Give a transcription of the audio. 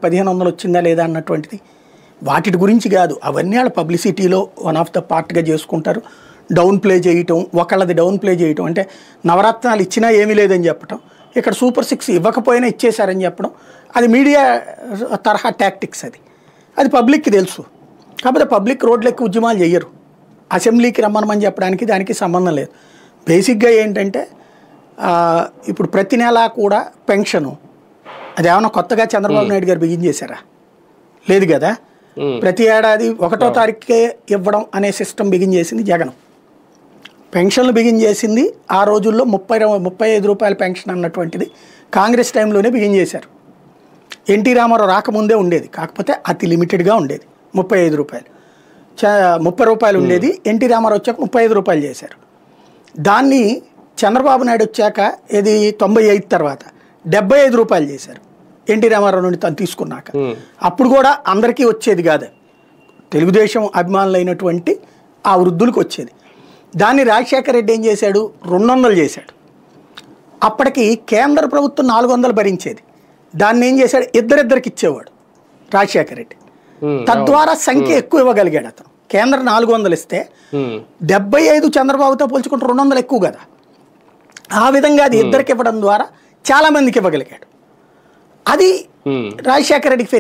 1500 వచ్చిందా లేదా అన్నటువంటిది వాటి గురించి కాదు. అవన్నీ వాళ్ళ పబ్లిసిటీలో వన్ ఆఫ్ ద పార్ట్గా చేసుకుంటారు. డౌన్ ప్లే చేయటం, ఒకళ్ళది డౌన్ ప్లే చేయటం, అంటే నవరత్నాలు ఇచ్చినా ఏమీ లేదని చెప్పటం, ఇక్కడ సూపర్ 6 ఇవ్వకపోయినా ఇచ్చేశారని చెప్పడం, అది మీడియా తరహా టాక్టిక్స్. అది పబ్లిక్కి తెలుసు. కాకపోతే పబ్లిక్ రోడ్లెక్కి ఉద్యమాలు చెయ్యరు. అసెంబ్లీకి రమ్మనమని చెప్పడానికి దానికి సంబంధం లేదు. బేసిక్గా ఏంటంటే ఇప్పుడు ప్రతి నెలా కూడా పెన్షను అదేమన్నా కొత్తగా చంద్రబాబు నాయుడు గారు బిగిన్ చేశారా? లేదు కదా. ప్రతి ఏడాది 1వ తారీఖుకే ఇవ్వడం అనే సిస్టమ్ బిగిన్ చేసింది జగన్. పెన్షన్లు బిగిన్ చేసింది ఆ రోజుల్లో 35 రూపాయల పెన్షన్ అన్నటువంటిది కాంగ్రెస్ టైంలోనే బిగిన్ చేశారు. ఎన్టీ రామారావు రాకముందే ఉండేది, కాకపోతే అతి లిమిటెడ్గా ఉండేది. 35 రూపాయలు 30 రూపాయలు ఉండేది. ఎన్టీ రామారావు వచ్చాక 35 రూపాయలు చేశారు. దాన్ని చంద్రబాబు నాయుడు వచ్చాక ఇది 95 తర్వాత 75 రూపాయలు చేశారు ఎన్టీ రామారావు నుండి తను తీసుకున్నాక. అప్పుడు కూడా అందరికీ వచ్చేది కాదు, తెలుగుదేశం అభిమానులైనటువంటి ఆ వృద్ధులకు వచ్చేది. దాన్ని రాజశేఖర రెడ్డి ఏం చేశాడు, 200 చేశాడు. అప్పటికి కేంద్ర ప్రభుత్వం 400 భరించేది. దాన్ని ఏం చేశాడు, ఇద్దరిద్దరికి ఇచ్చేవాడు రాజశేఖర రెడ్డి. తద్వారా సంఖ్య ఎక్కువ ఇవ్వగలిగాడు అతను. కేంద్రం 400 ఇస్తే 75 చంద్రబాబుతో పోల్చుకుంటే 200 ఎక్కువ కదా. ఆ విధంగా అది ఇద్దరికి ఇవ్వడం ద్వారా చాలా మందికి ఇవ్వగలిగాడు. అది రాజశేఖర రెడ్డికి